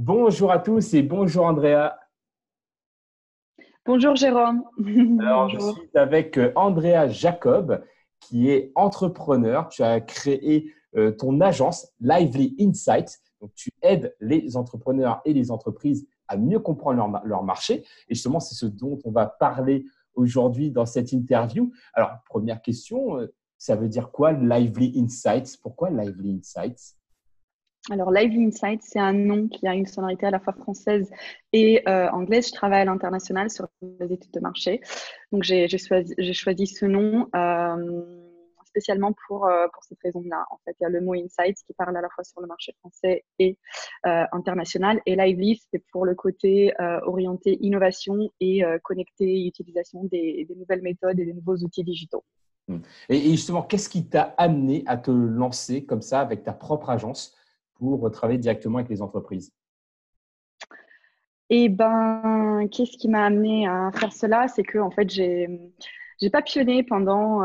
Bonjour à tous et bonjour Andrea. Bonjour Jérôme. Alors, je Bonjour. suis avec Andrea Jacob, qui est entrepreneur. Tu as créé ton agence Lively Insights. Donc, tu aides les entrepreneurs et les entreprises à mieux comprendre leur marché. Et justement, c'est ce dont on va parler aujourd'hui dans cette interview. Alors, première question, ça veut dire quoi Lively Insights? Pourquoi Lively Insights? Alors, Lively Insight, c'est un nom qui a une sonorité à la fois française et anglaise. Je travaille à l'international sur les études de marché. Donc, j'ai choisi ce nom spécialement pour cette raison-là. En fait, il y a le mot insight qui parle à la fois sur le marché français et international. Et Lively, c'est pour le côté orienté innovation et connecté utilisation des nouvelles méthodes et des nouveaux outils digitaux. Hmm. Et justement, qu'est-ce qui t'a amené à te lancer comme ça avec ta propre agence pour travailler directement avec les entreprises? Et ben, qu'est-ce qui m'a amené à faire cela? C'est que en fait, j'ai papillonné pendant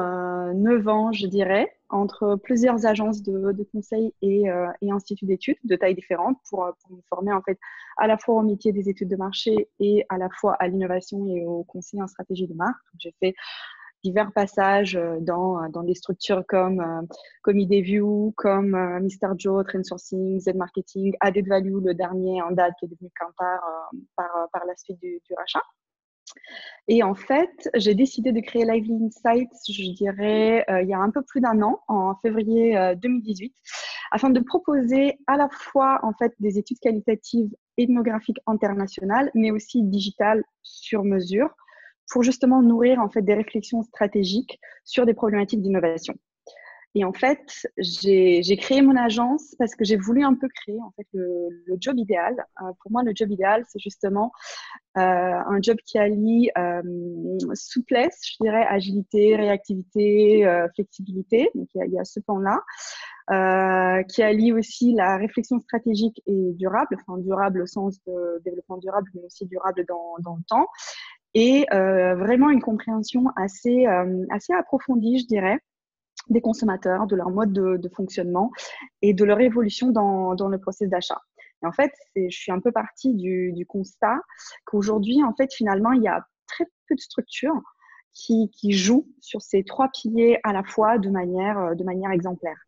9 ans, je dirais, entre plusieurs agences de conseil et instituts d'études de tailles différentes pour me former en fait à la fois au métier des études de marché et à la fois à l'innovation et au conseil en stratégie de marque. Donc, j'ai fait divers passages dans des structures comme IDView, comme Mr. Joe, Trend Sourcing, Z Marketing, Added Value, le dernier en date qui est devenu Kantar par la suite du rachat. Et en fait, j'ai décidé de créer Lively Insights, je dirais, il y a un peu plus d'un an, en février 2018, afin de proposer à la fois en fait des études qualitatives ethnographiques internationales, mais aussi digitales sur mesure, pour justement nourrir en fait des réflexions stratégiques sur des problématiques d'innovation. Et en fait, j'ai créé mon agence parce que j'ai voulu un peu créer en fait le job idéal. Pour moi, le job idéal, c'est justement un job qui allie souplesse, je dirais, agilité, réactivité, flexibilité. Donc, il y a ce plan-là. Qui allie aussi la réflexion stratégique et durable, enfin durable au sens de développement durable, mais aussi durable dans le temps, et vraiment une compréhension assez approfondie, je dirais, des consommateurs, de leur mode de fonctionnement et de leur évolution dans le processus d'achat. Et en fait, je suis un peu partie du constat qu'aujourd'hui, en fait, finalement, il y a très peu de structures qui jouent sur ces trois piliers à la fois de manière exemplaire.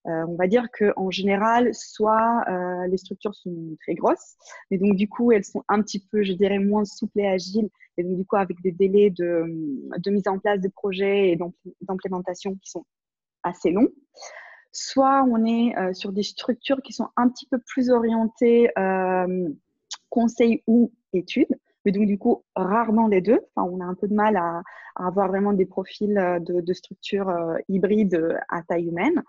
On va dire qu'en général, soit les structures sont très grosses, mais donc du coup, elles sont un petit peu, je dirais, moins souples et agiles, et donc du coup, avec des délais de mise en place de projets et d'implémentation qui sont assez longs. Soit on est sur des structures qui sont un petit peu plus orientées conseil ou études, mais donc du coup rarement les deux. Enfin, on a un peu de mal à avoir vraiment des profils de structures hybrides à taille humaine.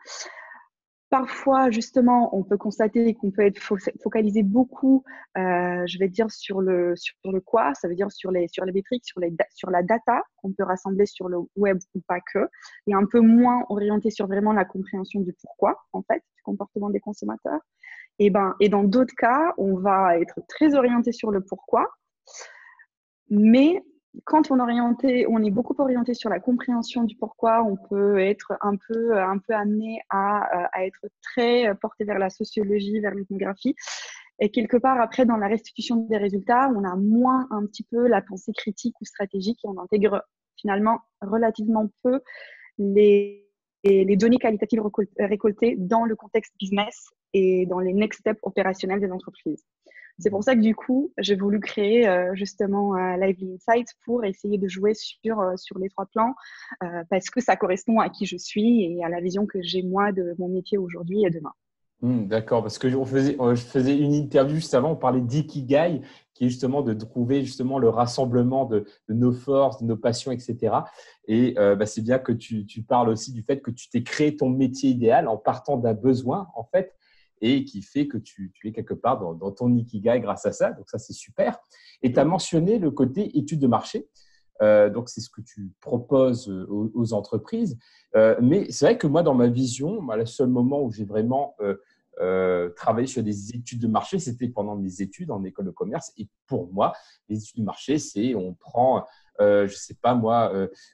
Parfois, justement, on peut constater qu'on peut être focalisé beaucoup, je vais dire, sur le quoi, ça veut dire sur les métriques, sur la data qu'on peut rassembler sur le web ou pas que, et un peu moins orienté sur vraiment la compréhension du pourquoi, en fait, du comportement des consommateurs. Et dans d'autres cas, on va être très orienté sur le pourquoi, mais quand on est beaucoup orienté sur la compréhension du pourquoi, on peut être un peu amené à être très porté vers la sociologie, vers l'ethnographie. Et quelque part, après, dans la restitution des résultats, on a moins un petit peu la pensée critique ou stratégique et on intègre finalement relativement peu les données qualitatives récoltées dans le contexte business et dans les next steps opérationnels des entreprises. C'est pour ça que du coup, j'ai voulu créer justement Lively Insights pour essayer de jouer sur les trois plans parce que ça correspond à qui je suis et à la vision que j'ai moi de mon métier aujourd'hui et demain. D'accord, parce que je faisais une interview juste avant, on parlait d'ikigai, qui est justement de trouver justement le rassemblement de nos forces, de nos passions, etc. Et c'est bien que tu parles aussi du fait que tu t'es créé ton métier idéal en partant d'un besoin, en fait, et qui fait que tu es quelque part dans ton ikigai grâce à ça. Donc ça, c'est super. Et tu as mentionné le côté étude de marché. Donc, c'est ce que tu proposes aux entreprises. Mais c'est vrai que moi, dans ma vision, le seul moment où j'ai vraiment travaillé sur des études de marché, c'était pendant mes études en école de commerce. Et pour moi, les études de marché, c'est on prend, je ne sais pas moi,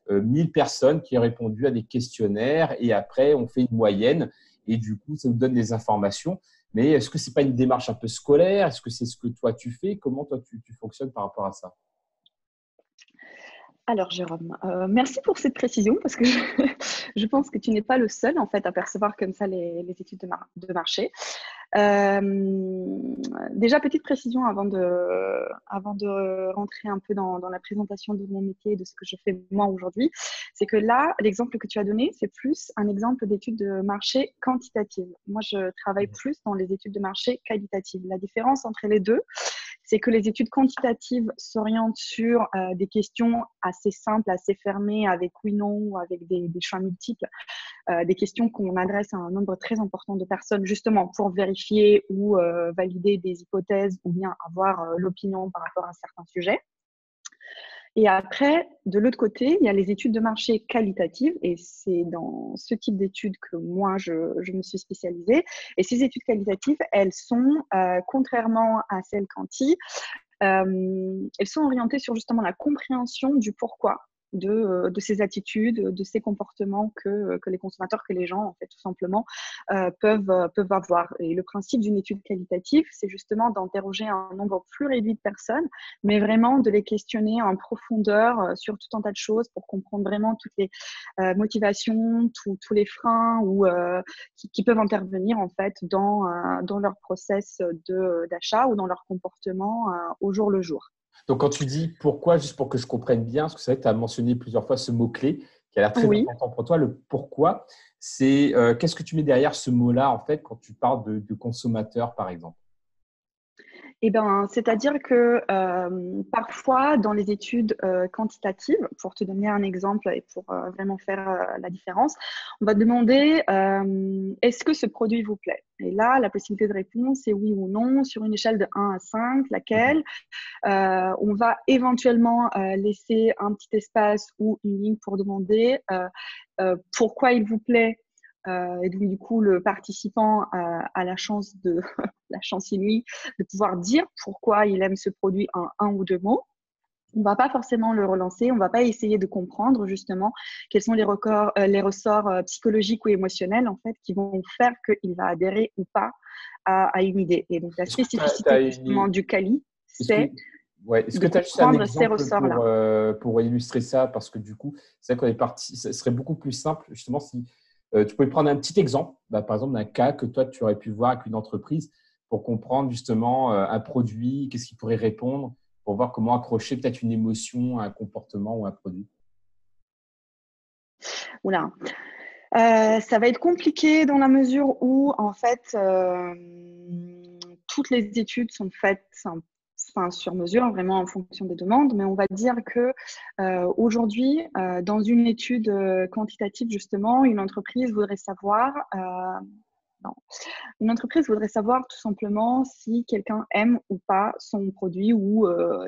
1000 personnes qui ont répondu à des questionnaires et après, on fait une moyenne et du coup, ça nous donne des informations. Mais est-ce que c'est pas une démarche un peu scolaire? Est-ce que c'est ce que toi tu fais? Comment toi tu fonctionnes par rapport à ça? Alors, Jérôme, merci pour cette précision parce que je pense que tu n'es pas le seul en fait à percevoir comme ça les études de marché. Euh, Déjà, petite précision avant de rentrer un peu dans la présentation de mon métier et de ce que je fais moi aujourd'hui, c'est que là, l'exemple que tu as donné, c'est plus un exemple d'études de marché quantitative. Moi, je travaille plus dans les études de marché qualitatives. La différence entre les deux, c'est que les études quantitatives s'orientent sur des questions assez simples, assez fermées, avec oui, non, ou avec des choix multiples, des questions qu'on adresse à un nombre très important de personnes, justement pour vérifier ou valider des hypothèses ou bien avoir l'opinion par rapport à certains sujets. Et après, de l'autre côté, il y a les études de marché qualitatives, et c'est dans ce type d'études que moi, je me suis spécialisée. Et ces études qualitatives, elles sont, contrairement à celles quanti, elles sont orientées sur justement la compréhension du pourquoi de ces attitudes, de ces comportements que les consommateurs, que les gens, en fait, tout simplement, peuvent avoir. Et le principe d'une étude qualitative, c'est justement d'interroger un nombre plus réduit de personnes, mais vraiment de les questionner en profondeur sur tout un tas de choses pour comprendre vraiment toutes les motivations, tous les freins qui peuvent intervenir en fait dans leur process d'achat ou dans leur comportement au jour le jour. Donc, quand tu dis pourquoi, juste pour que je comprenne bien, parce que c'est vrai que tu as mentionné plusieurs fois ce mot-clé qui a l'air très Oui. important pour toi, le pourquoi, c'est qu'est-ce que tu mets derrière ce mot-là, en fait, quand tu parles de consommateur, par exemple? Eh ben, c'est-à-dire que parfois, dans les études quantitatives, pour te donner un exemple et pour vraiment faire la différence, on va te demander est-ce que ce produit vous plaît? Et là, la possibilité de réponse est oui ou non. Sur une échelle de 1 à 5, laquelle? On va éventuellement laisser un petit espace ou une ligne pour demander pourquoi il vous plaît. Et donc, du coup, le participant a la chance la chance inouïe de pouvoir dire pourquoi il aime ce produit en un ou deux mots. On ne va pas forcément le relancer, on ne va pas essayer de comprendre justement quels sont les ressorts psychologiques ou émotionnels en fait qui vont faire qu'il va adhérer ou pas à une idée. Et donc, la Est-ce que tu spécificité as justement une... du quali, Est-ce que c'est ouais. Est-ce de que tu as juste un comprendre ces exemple ressorts-là. pour illustrer ça? Parce que du coup, c'est vrai qu'on est parti, ce serait beaucoup plus simple, justement, si tu pouvais prendre un petit exemple, par exemple, d'un cas que toi, tu aurais pu voir avec une entreprise pour comprendre justement un produit, qu'est-ce qu'il pourrait répondre, pour voir comment accrocher peut-être une émotion à un comportement ou un produit. Oula. Ça va être compliqué dans la mesure où, en fait, toutes les études sont faites enfin, sur mesure, vraiment en fonction des demandes, mais on va dire que aujourd'hui, dans une étude quantitative, justement, une entreprise voudrait savoir, non, une entreprise voudrait savoir tout simplement si quelqu'un aime ou pas son produit ou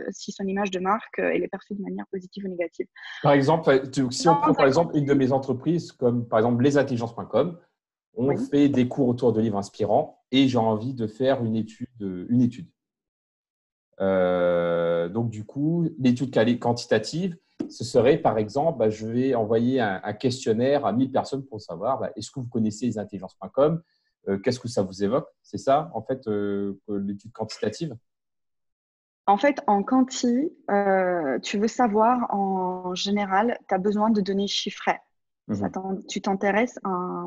si son image de marque elle est perçue de manière positive ou négative. Par exemple, si on Dans prend par un exemple une de quanti, mes entreprises, comme par exemple lesintelligences.com, on oui. fait des cours autour de livres inspirants et j'ai envie de faire une étude. Donc, du coup, l'étude quantitative, ce serait, par exemple, je vais envoyer un questionnaire à 1000 personnes pour savoir est-ce que vous connaissez lesintelligences.com, qu'est-ce que ça vous évoque? C'est ça, en fait, l'étude quantitative? En fait, en quanti, tu veux savoir en général, tu as besoin de données chiffrées. Mhm. Tu t'intéresses à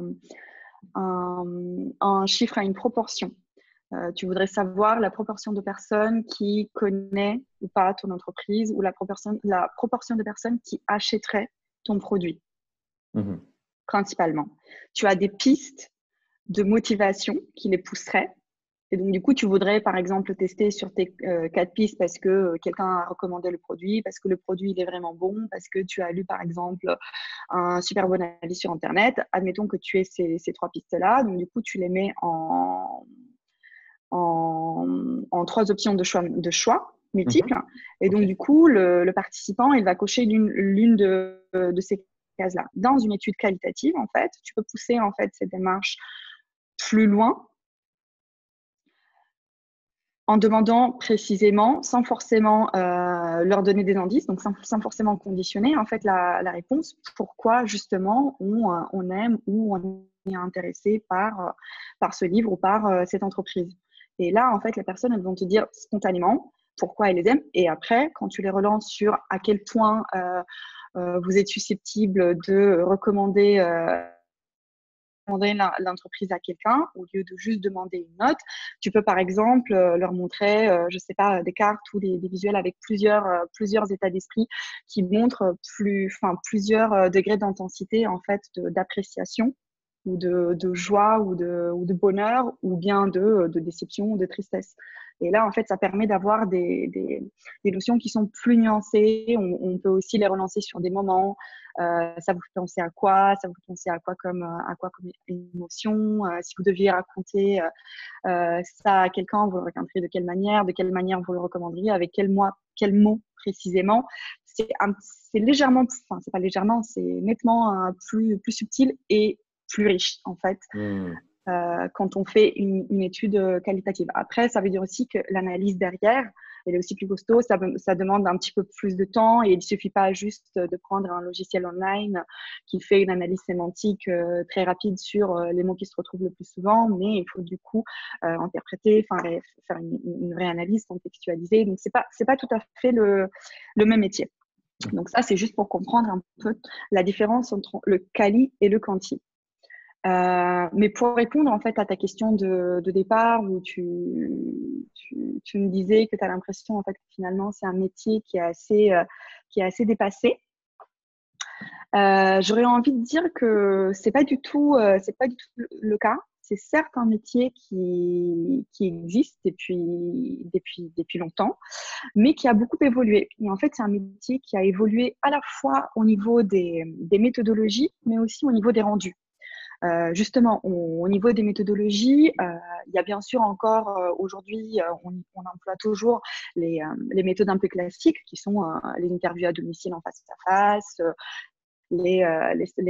un chiffre, à une proportion. Tu voudrais savoir la proportion de personnes qui connaissent ou pas ton entreprise ou la proportion de personnes qui achèteraient ton produit, Mhm. principalement. Tu as des pistes de motivation qui les pousseraient. Et donc, du coup, tu voudrais, par exemple, tester sur tes 4 pistes parce que quelqu'un a recommandé le produit, parce que le produit, il est vraiment bon, parce que tu as lu, par exemple, un super bon avis sur Internet. Admettons que tu aies ces 3 pistes-là. Donc, du coup, tu les mets en 3 options de choix multiples. Mhm. Et OK. donc, du coup, le participant, il va cocher l'une de ces cases-là. Dans une étude qualitative, en fait, tu peux pousser en fait cette démarche plus loin en demandant précisément, sans forcément leur donner des indices, donc sans forcément conditionner en fait la réponse, pourquoi justement on aime ou on intéressé par ce livre ou par cette entreprise. Et là, en fait, les personnes, elles vont te dire spontanément pourquoi elles les aiment. Et après, quand tu les relances sur à quel point vous êtes susceptible de recommander l'entreprise à quelqu'un, au lieu de juste demander une note, tu peux par exemple leur montrer, je sais pas, des cartes ou des visuels avec plusieurs états d'esprit qui montrent plusieurs degrés d'intensité en fait d'appréciation ou de joie ou de bonheur ou bien de déception ou de tristesse. Et là, en fait, ça permet d'avoir des notions qui sont plus nuancées. On peut aussi les relancer sur des moments. Ça vous fait penser à quoi? Ça vous fait penser à quoi comme émotion? Si vous deviez raconter ça à quelqu'un, vous le raconteriez de quelle manière? De quelle manière vous le recommanderiez? Avec quel mot précisément? C'est légèrement, enfin, c'est pas légèrement, c'est nettement plus subtil et plus riche, en fait, quand on fait une étude qualitative. Après, ça veut dire aussi que l'analyse derrière, elle est aussi plus costaud. Ça demande un petit peu plus de temps et il ne suffit pas juste de prendre un logiciel online qui fait une analyse sémantique très rapide sur les mots qui se retrouvent le plus souvent, mais il faut du coup interpréter, faire une vraie analyse, contextualiser. Donc, c'est pas tout à fait le même métier. Donc, ça, c'est juste pour comprendre un peu la différence entre le quali et le quanti. Mais pour répondre en fait à ta question de départ où tu me disais que tu as l'impression en fait que finalement c'est un métier qui est assez dépassé. J'aurais envie de dire que c'est pas du tout le cas. C'est certes un métier qui existe depuis longtemps, mais qui a beaucoup évolué. Et en fait, c'est un métier qui a évolué à la fois au niveau des méthodologies, mais aussi au niveau des rendus. Justement, au niveau des méthodologies, il y a bien sûr encore aujourd'hui, on emploie toujours les méthodes un peu classiques qui sont les interviews à domicile en face à face, les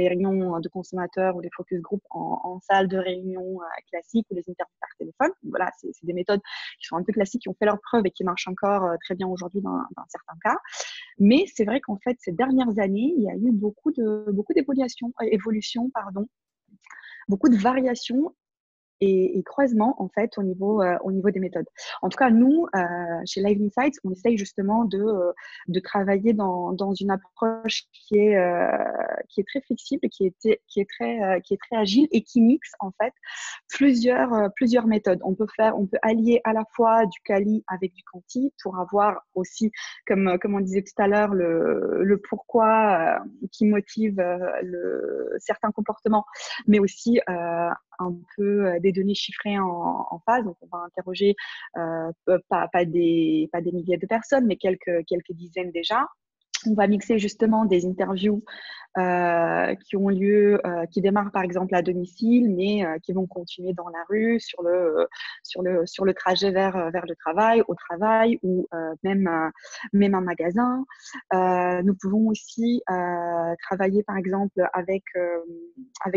réunions de consommateurs ou les focus group en salle de réunion classique ou les interviews par téléphone. Voilà, c'est des méthodes qui sont un peu classiques, qui ont fait leurs preuves et qui marchent encore très bien aujourd'hui dans certains cas. Mais c'est vrai qu'en fait, ces dernières années, il y a eu beaucoup d'évolutions, beaucoup de variations et croisements en fait au niveau des méthodes. En tout cas, nous, chez Live Insights, on essaye justement de travailler dans une approche qui est très flexible, qui est très agile et qui mixe en fait plusieurs méthodes. On peut allier à la fois du quali avec du quanti pour avoir aussi, comme on disait tout à l'heure, le pourquoi qui motive certains comportements, mais aussi un peu des données chiffrées en phase. Donc, on va interroger pas des milliers de personnes, mais quelques dizaines déjà. On va mixer justement des interviews qui ont lieu, qui démarrent par exemple à domicile, mais qui vont continuer dans la rue, sur le trajet vers le travail, au travail ou même un magasin. Nous pouvons aussi travailler par exemple avec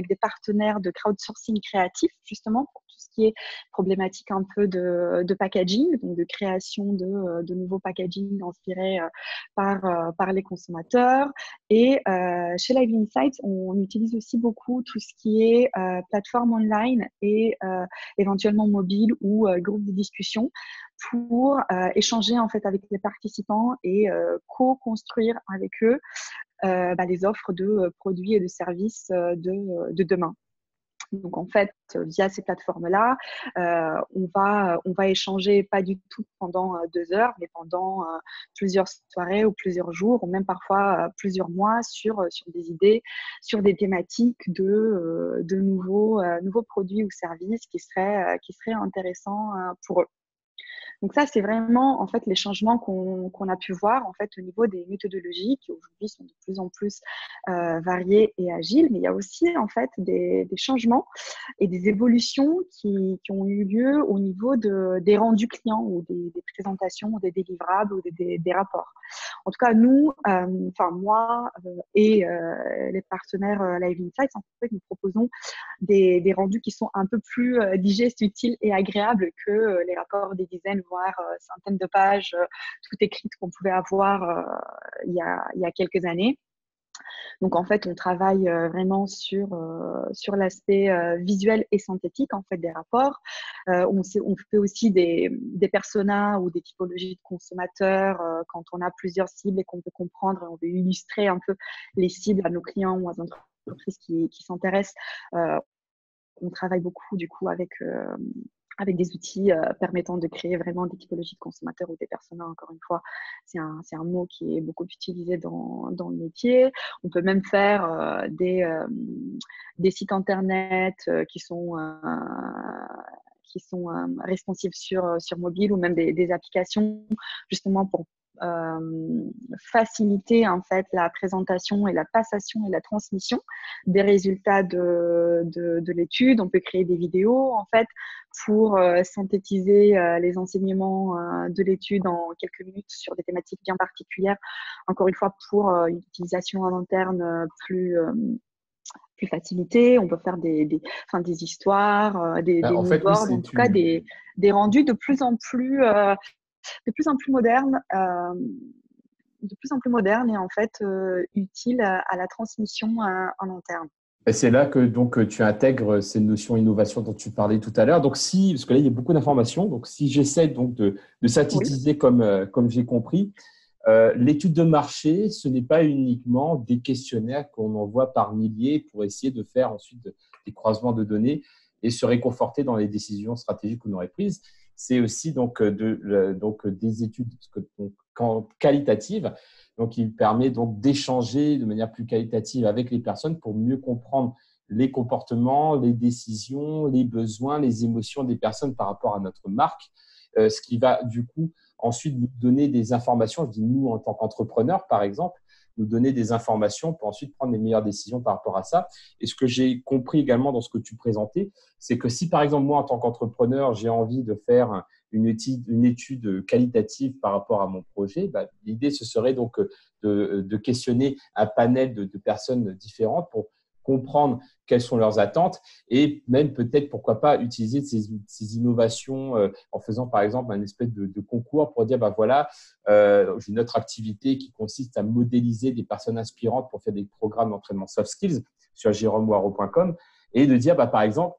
des partenaires de crowdsourcing créatif, justement pour tout ce qui est problématique un peu de packaging, donc de création de nouveaux packaging inspirés par les consommateurs. Et chez Live Insights, on utilise aussi beaucoup tout ce qui est plateforme online et éventuellement mobile ou groupe de discussion pour échanger en fait avec les participants et co-construire avec eux les offres de produits et de services de demain. Donc, en fait, via ces plateformes-là, on va échanger pas du tout pendant 2 heures, mais pendant plusieurs soirées ou plusieurs jours, ou même parfois plusieurs mois sur des idées, sur des thématiques de nouveaux produits ou services qui seraient intéressants pour eux. Donc ça, c'est vraiment en fait les changements qu'on a pu voir en fait au niveau des méthodologies qui aujourd'hui sont de plus en plus variées et agiles. Mais il y a aussi en fait des changements et des évolutions qui ont eu lieu au niveau des rendus clients ou des présentations, ou des délivrables ou des rapports. En tout cas, nous, moi et les partenaires Live Insights, en fait, nous proposons des rendus qui sont un peu plus digestes, utiles et agréables que les rapports des dizaines, voire centaines de pages, toutes écrites qu'on pouvait avoir il y a quelques années. Donc, en fait, on travaille vraiment sur l'aspect visuel et synthétique en fait, des rapports. On fait aussi des personas ou des typologies de consommateurs quand on a plusieurs cibles et qu'on veut comprendre et on veut illustrer un peu les cibles à nos clients ou aux entreprises qui s'intéressent. On travaille beaucoup du coup avec des outils permettant de créer vraiment des typologies de consommateurs ou des personas. Encore une fois, c'est un mot qui est beaucoup utilisé dans le métier. On peut même faire des sites internet qui sont responsives sur mobile ou même des applications justement pour faciliter en fait la présentation et la passation et la transmission des résultats de l'étude. On peut créer des vidéos en fait pour synthétiser les enseignements de l'étude en quelques minutes sur des thématiques bien particulières. Encore une fois, pour une utilisation en interne plus facilitée. On peut faire des histoires, des En mood fait, oui, boards, en tout cas des rendus modernes, de plus en plus modernes et en fait utiles à la transmission en interne. et c'est là que donc tu intègres ces notions innovation dont tu parlais tout à l'heure. Donc si, parce que là il y a beaucoup d'informations, donc si j'essaie donc de Oui. synthétiser comme j'ai compris, l'étude de marché, ce n'est pas uniquement des questionnaires qu'on envoie par milliers pour essayer de faire ensuite des croisements de données et se réconforter dans les décisions stratégiques qu'on aurait prises. C'est aussi donc des études qualitatives. Donc, il permet donc d'échanger de manière plus qualitative avec les personnes pour mieux comprendre les comportements, les décisions, les besoins, les émotions des personnes par rapport à notre marque, ce qui va du coup ensuite nous donner des informations. Je dis nous en tant qu'entrepreneurs, par exemple, nous donner des informations pour ensuite prendre les meilleures décisions par rapport à ça. Et ce que j'ai compris également dans ce que tu présentais, c'est que si par exemple moi en tant qu'entrepreneur, j'ai envie de faire une étude qualitative par rapport à mon projet, bah, l'idée ce serait donc de questionner un panel de personnes différentes pour comprendre quelles sont leurs attentes et même peut-être, pourquoi pas, utiliser ces innovations en faisant par exemple un espèce de concours pour dire, bah voilà, j'ai une autre activité qui consiste à modéliser des personnes inspirantes pour faire des programmes d'entraînement soft skills sur jérômewaro.com et de dire, bah, par exemple,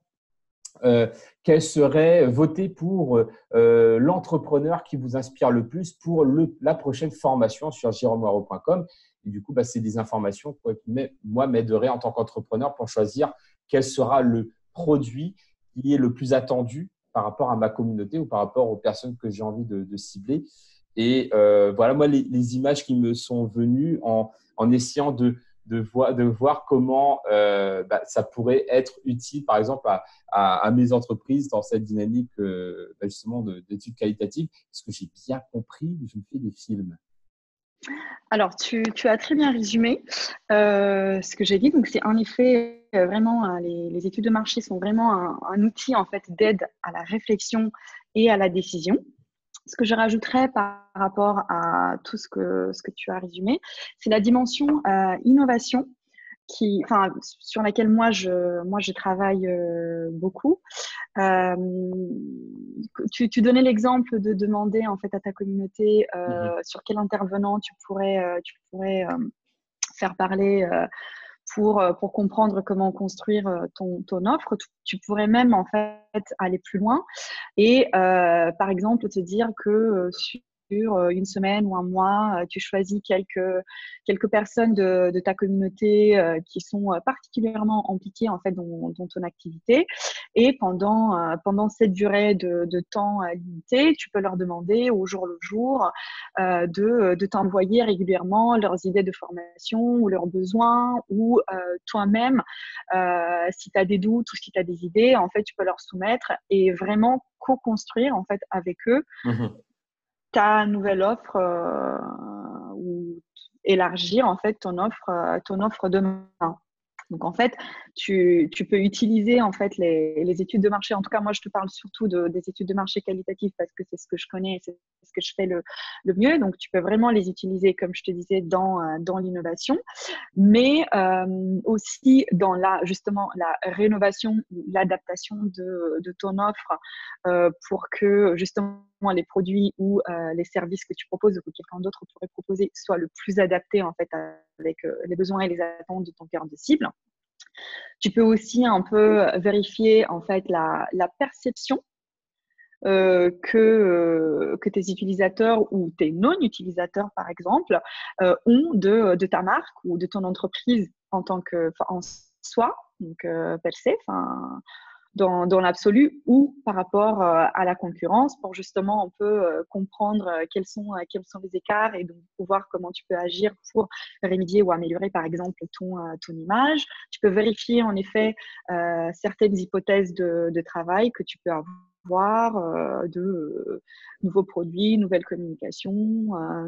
quel serait voter pour l'entrepreneur qui vous inspire le plus pour la prochaine formation sur jérômewaro.com. Et du coup, bah, c'est des informations qui, moi, m'aideraient en tant qu'entrepreneur pour choisir quel sera le produit qui est le plus attendu par rapport à ma communauté ou par rapport aux personnes que j'ai envie de cibler. Et voilà, moi, les images qui me sont venues en essayant de voir comment bah, ça pourrait être utile, par exemple, à mes entreprises dans cette dynamique bah, justement d'études qualitatives. Parce que j'ai bien compris, je me fais des films. Alors, tu as très bien résumé ce que j'ai dit. Donc, c'est en effet vraiment, les études de marché sont vraiment un outil en fait d'aide à la réflexion et à la décision. Ce que je rajouterais par rapport à tout ce que tu as résumé, c'est la dimension innovation sur laquelle moi je travaille beaucoup. Euh, tu donnais l'exemple de demander en fait à ta communauté Mhm. sur quel intervenant tu pourrais faire parler pour comprendre comment construire ton offre. Tu pourrais même en fait aller plus loin et par exemple te dire que sur une semaine ou un mois, tu choisis quelques personnes de ta communauté qui sont particulièrement impliquées en fait dans ton activité. Et pendant cette durée de temps limité, tu peux leur demander au jour le jour de t'envoyer régulièrement leurs idées de formation ou leurs besoins ou toi-même, si tu as des doutes ou si tu as des idées, en fait, tu peux leur soumettre et vraiment co-construire en fait avec eux Mhm. ta nouvelle offre ou élargir en fait ton offre demain. Donc, en fait, tu peux utiliser en fait les études de marché. En tout cas, moi, je te parle surtout des études de marché qualitatives parce que c'est ce que je connais et c'est ce que je fais le mieux. Donc, tu peux vraiment les utiliser, comme je te disais, dans l'innovation, mais aussi dans justement la rénovation ou l'adaptation de ton offre pour que justement les produits ou les services que tu proposes ou que quelqu'un d'autre pourrait proposer soient le plus adaptés en fait avec les besoins et les attentes de ton cœur de cible. Tu peux aussi un peu vérifier en fait la perception que tes utilisateurs ou tes non-utilisateurs, par exemple, ont de ta marque ou de ton entreprise en soi, donc per se, dans l'absolu, ou par rapport à la concurrence, pour justement un peu comprendre quels sont les écarts et donc voir comment tu peux agir pour remédier ou améliorer, par exemple, ton image. Tu peux vérifier en effet certaines hypothèses de travail que tu peux avoir nouveaux produits, nouvelles communications,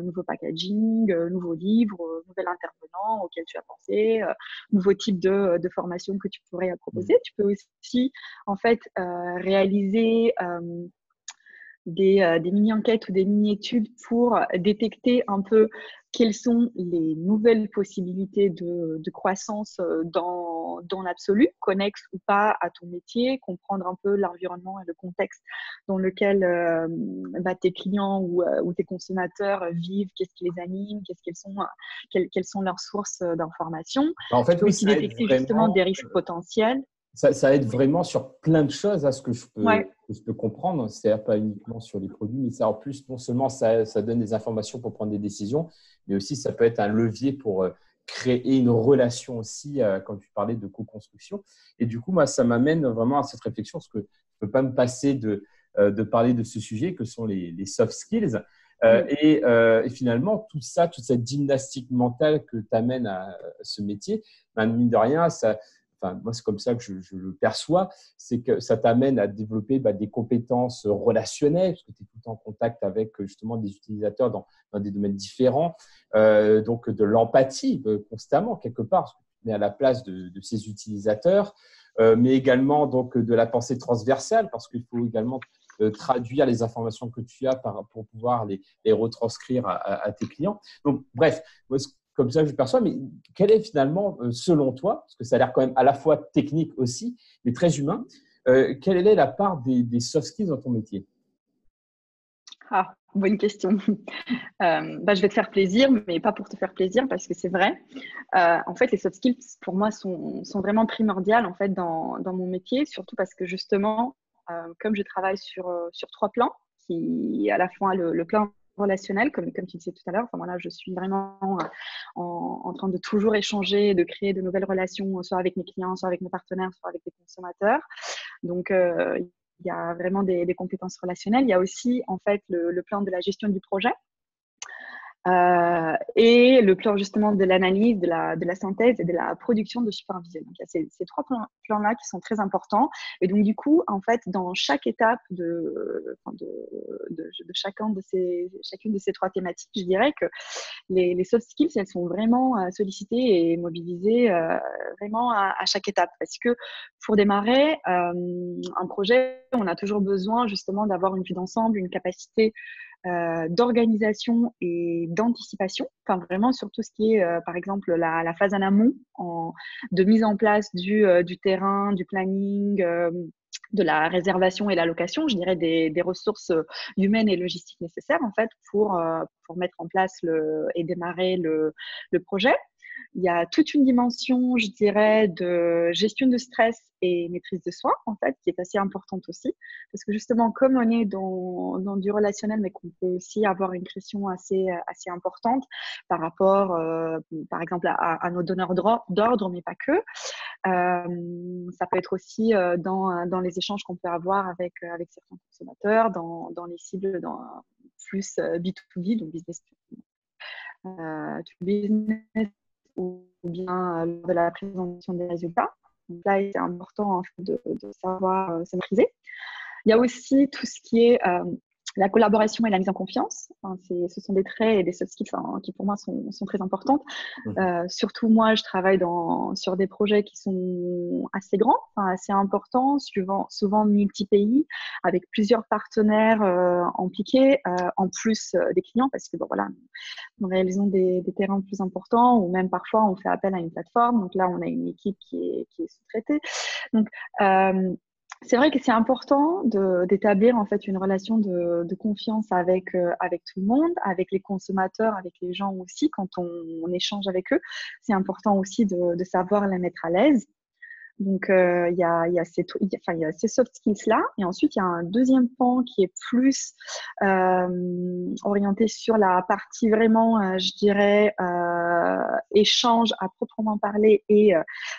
nouveaux packaging, nouveaux livres, nouvel intervenant auquel tu as pensé, nouveaux types de formations que tu pourrais proposer. Tu peux aussi en fait réaliser des mini-enquêtes ou des mini-études pour détecter un peu quelles sont les nouvelles possibilités de croissance dans l'absolu, connexes ou pas à ton métier, comprendre un peu l'environnement et le contexte dans lequel tes clients ou tes consommateurs vivent, qu'est-ce qui les anime, quelles sont leurs sources d'informations. En Tu fait, peux oui, aussi ça aide détecter justement vraiment. des risques potentiels. Ça aide vraiment sur plein de choses à ce que Ouais. je peux comprendre. C'est-à-dire pas uniquement sur les produits, mais ça en plus, non seulement ça donne des informations pour prendre des décisions, mais aussi ça peut être un levier pour créer une relation aussi, quand tu parlais de co-construction. Et du coup, moi, ça m'amène vraiment à cette réflexion, parce que je ne peux pas me passer de parler de ce sujet que sont les soft skills. Et finalement, tout ça, toute cette gymnastique mentale que tu amènes à ce métier, mine de rien, moi, c'est comme ça que je le perçois, c'est que ça t'amène à développer des compétences relationnelles, parce que tu es tout le temps en contact avec justement des utilisateurs dans des domaines différents, donc de l'empathie constamment, quelque part, parce que tu te mets à la place de ces utilisateurs, mais également donc, de la pensée transversale, parce qu'il faut également traduire les informations que tu as pour pouvoir les retranscrire à tes clients. Donc, bref, moi, comme ça que je perçois, mais quel est finalement, selon toi, parce que ça a l'air quand même à la fois technique aussi, mais très humain, quelle est la part des soft skills dans ton métier? Ah, bonne question. Je vais te faire plaisir, mais pas pour te faire plaisir, parce que c'est vrai. En fait, les soft skills, pour moi, sont vraiment primordiales en fait, dans mon métier, surtout parce que justement, comme je travaille sur 3 plans, qui à la fois le plan relationnel, comme tu disais tout à l'heure, je suis vraiment en train de toujours échanger, de créer de nouvelles relations, soit avec mes clients, soit avec mes partenaires, soit avec des consommateurs. Donc, il y a vraiment des compétences relationnelles. Il y a aussi, en fait, le plan de la gestion du projet. Et le plan justement de l'analyse, de la synthèse et de la production de supervision. Donc, il y a ces 3 plans-là qui sont très importants. Et donc, du coup, en fait, dans chaque étape de chacune de ces 3 thématiques, je dirais que les soft skills, elles sont vraiment sollicitées et mobilisées vraiment à chaque étape. Parce que pour démarrer un projet, on a toujours besoin justement d'avoir une vue d'ensemble, une capacité d'organisation et d'anticipation, vraiment sur tout ce qui est, par exemple, la phase en amont, de mise en place du terrain, du planning, de la réservation et la location, je dirais des ressources humaines et logistiques nécessaires en fait pour mettre en place et démarrer le projet. Il y a toute une dimension, je dirais, de gestion de stress et maîtrise de soi, en fait, qui est assez importante aussi. Parce que justement, comme on est dans du relationnel, mais qu'on peut aussi avoir une pression assez importante par rapport, par exemple, à nos donneurs d'ordre, mais pas que. Ça peut être aussi dans les échanges qu'on peut avoir avec certains consommateurs, dans les cibles plus B2B, donc business to business, ou bien lors de la présentation des résultats. Donc là, c'est important en fait, de savoir se maîtriser. Il y a aussi tout ce qui est la collaboration et la mise en confiance. Ce sont des traits et des soft skills qui pour moi sont très importantes. Surtout moi, je travaille sur des projets qui sont assez grands, assez importants, souvent multi-pays, avec plusieurs partenaires impliqués, en plus des clients, parce que nous réalisons des terrains plus importants, ou même parfois on fait appel à une plateforme. Donc là, on a une équipe qui est sous-traitée. Donc c'est vrai que c'est important d'établir en fait une relation de confiance avec tout le monde, avec les consommateurs, avec les gens aussi quand on échange avec eux. C'est important aussi de savoir les mettre à l'aise. Donc, il y a enfin, il y a ces soft skills-là. Et ensuite, il y a un deuxième pan qui est plus orienté sur la partie vraiment, je dirais, échange à proprement parler et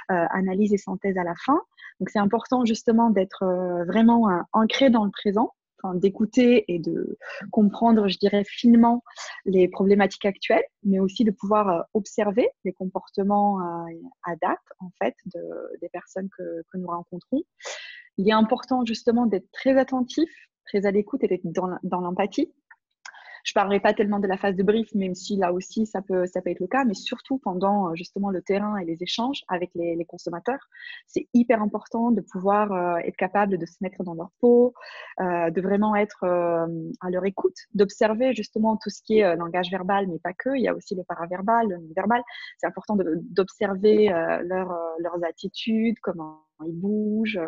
analyse et synthèse à la fin. Donc, c'est important justement d'être vraiment ancré dans le présent, enfin, d'écouter et de comprendre, je dirais, finement les problématiques actuelles, mais aussi de pouvoir observer les comportements à date, en fait, des personnes que nous rencontrons. Il est important justement d'être très attentif, très à l'écoute et d'être dans l'empathie. Je ne parlerai pas tellement de la phase de brief, même si là aussi ça peut être le cas, mais surtout pendant justement le terrain et les échanges avec les consommateurs. C'est hyper important de pouvoir être capable de se mettre dans leur peau, de vraiment être à leur écoute, d'observer justement tout ce qui est langage verbal, mais pas que. Il y a aussi le paraverbal, le non-verbal. C'est important d'observer leurs attitudes, comment ils bougent,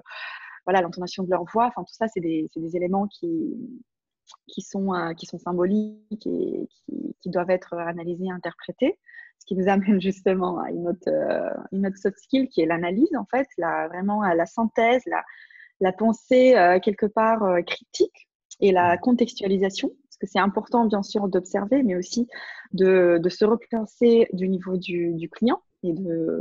voilà, l'intonation de leur voix. Enfin, tout ça, c'est des éléments qui sont symboliques et qui doivent être analysés et interprétés. Ce qui nous amène justement à une autre soft skill qui est l'analyse, en fait, vraiment à la synthèse, la pensée quelque part critique et la contextualisation. Parce que c'est important, bien sûr, d'observer, mais aussi de se replacer du niveau du client et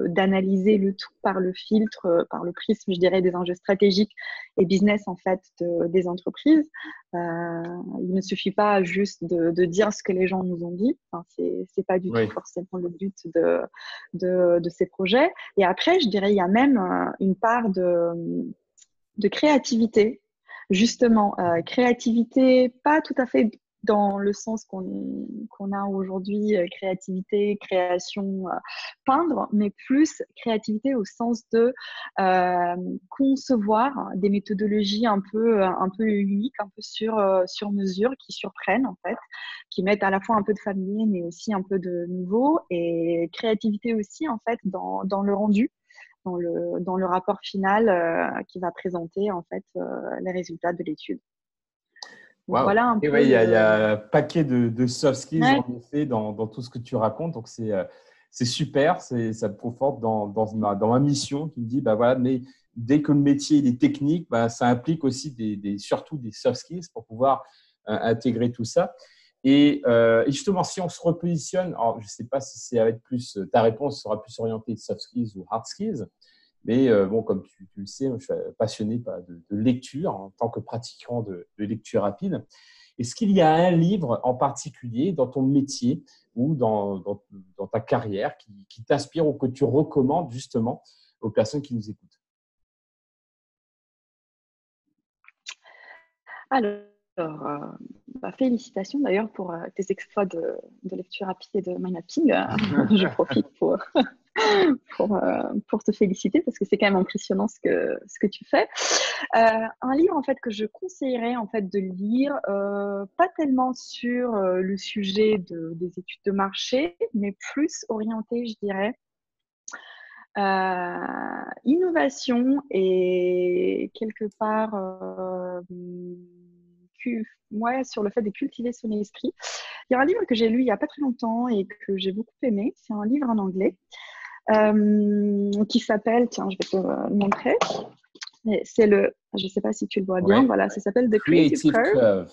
d'analyser le tout par le filtre, par le prisme, je dirais, des enjeux stratégiques et business, en fait, des entreprises. Il ne suffit pas juste de dire ce que les gens nous ont dit. Enfin, c'est pas du tout Oui. forcément le but de ces projets. Et après, je dirais, il y a même une part de créativité. Justement, créativité, pas tout à fait dans le sens qu'on a aujourd'hui, créativité, création, peindre, mais plus créativité au sens de concevoir des méthodologies un peu uniques, un peu sur mesure, qui surprennent en fait, qui mettent à la fois un peu de familier, mais aussi un peu de nouveau, et créativité aussi en fait dans le rendu, dans le rapport final qui va présenter en fait les résultats de l'étude. Donc Waouh. voilà un Et peu ouais, il y le. a un paquet de soft skills Ouais, en effet dans tout ce que tu racontes. Donc c'est super, ça me conforte dans ma mission qui me dit bah voilà, mais dès que le métier il est technique, bah, ça implique aussi surtout des soft skills pour pouvoir intégrer tout ça. Et justement, si on se repositionne, alors je ne sais pas si c'est avec plus ta réponse sera plus orientée soft skills ou hard skills, mais bon, comme tu le sais, je suis passionné de lecture en tant que pratiquant de lecture rapide. Est-ce qu'il y a un livre en particulier dans ton métier ou dans ta carrière qui t'inspire ou que tu recommandes justement aux personnes qui nous écoutent? alors, félicitations d'ailleurs pour tes exploits de lecture rapide et de mind mapping. Je profite pour te féliciter parce que c'est quand même impressionnant ce que tu fais. Un livre en fait que je conseillerais en fait de lire, pas tellement sur le sujet des études de marché, mais plus orienté, je dirais, innovation et quelque part ouais, sur le fait de cultiver son esprit. Il y a un livre que j'ai lu il n'y a pas très longtemps et que j'ai beaucoup aimé. C'est un livre en anglais qui s'appelle, tiens, je vais te le montrer. C'est je ne sais pas si tu le vois bien, Ouais. voilà, ça s'appelle The Creative Creative Curve, Curve.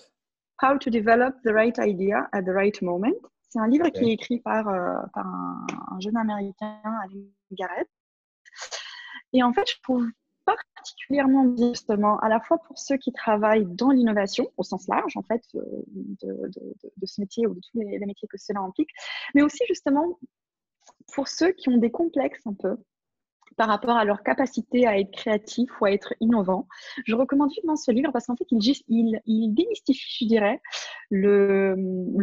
How to Develop the Right Idea at the Right Moment. C'est un livre qui est Okay. écrit par un jeune Américain, Allen Garrett. Et en fait, je trouve particulièrement bien, justement, à la fois pour ceux qui travaillent dans l'innovation, au sens large, en fait, de ce métier ou de tous les métiers que cela implique, mais aussi, justement, pour ceux qui ont des complexes un peu par rapport à leur capacité à être créatif ou à être innovant. Je recommande vivement ce livre parce qu'en fait, il démystifie, je dirais, le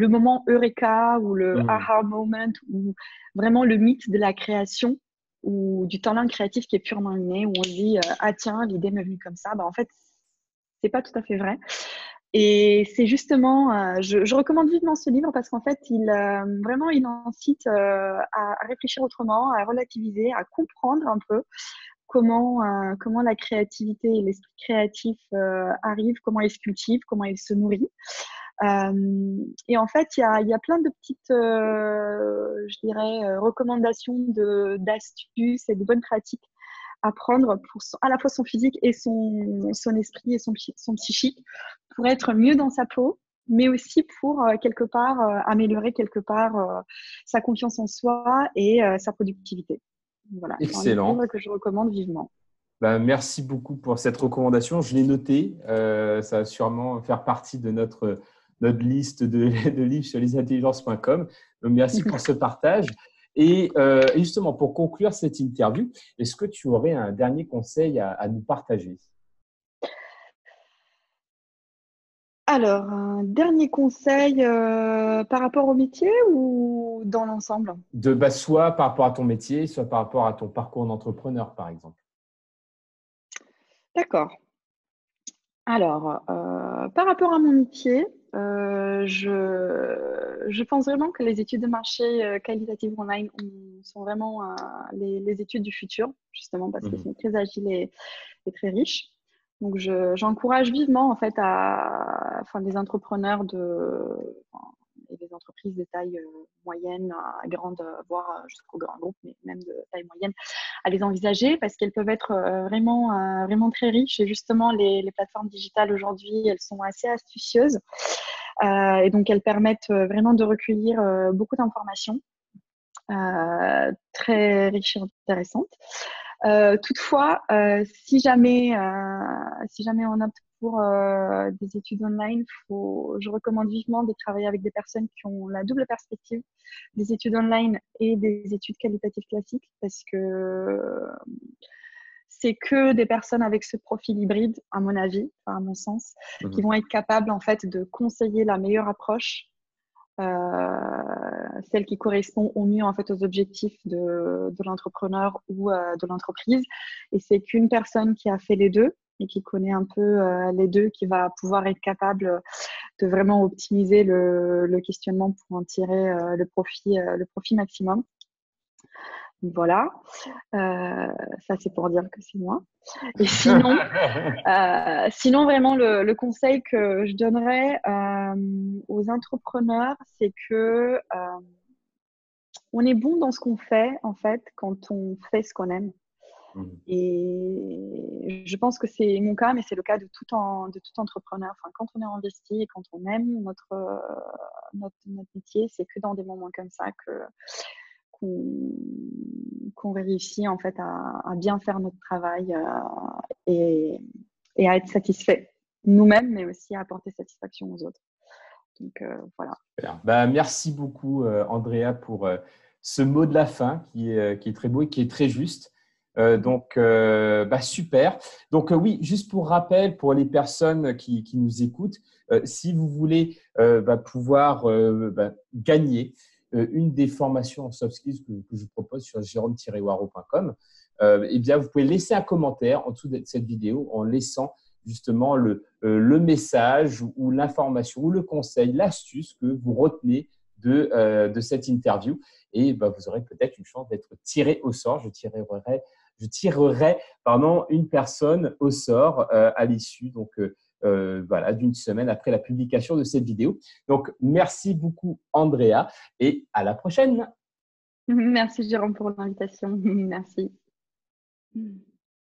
moment Eureka ou le Mhm. aha moment ou vraiment le mythe de la création ou du talent créatif qui est purement inné, où on se dit ah tiens, l'idée m'est venue comme ça. En fait, c'est pas tout à fait vrai. Et c'est justement, je recommande vivement ce livre parce qu'en fait, vraiment, il incite à réfléchir autrement, à relativiser, à comprendre un peu comment la créativité et l'esprit créatif arrivent, comment il se cultive, comment il se nourrit. Et en fait, il y a plein de petites, je dirais, recommandations d'astuces et de bonnes pratiques à prendre pour à la fois son physique et son esprit et son psychique pour être mieux dans sa peau, mais aussi pour quelque part améliorer quelque part sa confiance en soi et sa productivité. Voilà, c'est un Excellent. livre que je recommande vivement. Ben, merci beaucoup pour cette recommandation. Je l'ai noté. Ça va sûrement faire partie de notre liste de livres sur lesintelligences.com. Donc, merci pour ce partage. Et justement, pour conclure cette interview, est-ce que tu aurais un dernier conseil à nous partager? Alors, un dernier conseil par rapport au métier ou dans l'ensemble? Soit par rapport à ton métier, soit par rapport à ton parcours d'entrepreneur, par exemple. D'accord. Alors, par rapport à mon métier, je pense vraiment que les études de marché qualitatives online sont vraiment les études du futur, justement parce qu'elles Mhm. sont très agiles et très riches. Donc, j'encourage vivement en fait les entrepreneurs et des entreprises de taille moyenne à grande, voire jusqu'au grand groupe, mais même de taille moyenne, à les envisager parce qu'elles peuvent être vraiment très riches. Et justement, les plateformes digitales aujourd'hui, elles sont assez astucieuses et donc elles permettent vraiment de recueillir beaucoup d'informations très riches et intéressantes. Toutefois, si jamais on opte pour des études online, je recommande vivement de travailler avec des personnes qui ont la double perspective des études online et des études qualitatives classiques, parce que c'est que des personnes avec ce profil hybride, à mon avis, enfin, à mon sens, qui Mhm. vont être capables en fait de conseiller la meilleure approche, celle qui correspond au mieux en fait aux objectifs de l'entrepreneur ou de l'entreprise. Et c'est qu'une personne qui a fait les deux et qui connaît un peu les deux qui va pouvoir être capable de vraiment optimiser le questionnement pour en tirer le profit maximum. Voilà, ça c'est pour dire que c'est moi. Et sinon vraiment le conseil que je donnerais aux entrepreneurs, c'est que on est bon dans ce qu'on fait en fait quand on fait ce qu'on aime. Mhm. Et je pense que c'est mon cas, mais c'est le cas de de tout entrepreneur. Enfin, quand on est investi et quand on aime notre métier, c'est que dans des moments comme ça qu'on réussit en fait à bien faire notre travail et, et à être satisfait nous-mêmes, mais aussi à apporter satisfaction aux autres. Donc voilà. Super. Bah, merci beaucoup, Andrea, pour ce mot de la fin qui est très beau et qui est très juste. Super. Donc, oui, juste pour rappel, pour les personnes qui nous écoutent, si vous voulez pouvoir gagner une des formations en soft skills que je propose sur jérôme-waro.com, eh bien, vous pouvez laisser un commentaire en dessous de cette vidéo en laissant justement le message ou l'information ou le conseil, l'astuce que vous retenez de cette interview. Et vous aurez peut-être une chance d'être tiré au sort. Je tirerai une personne au sort à l'issue d'une semaine après la publication de cette vidéo. Donc, merci beaucoup, Andrea, et à la prochaine. Merci Jérôme pour l'invitation. Merci.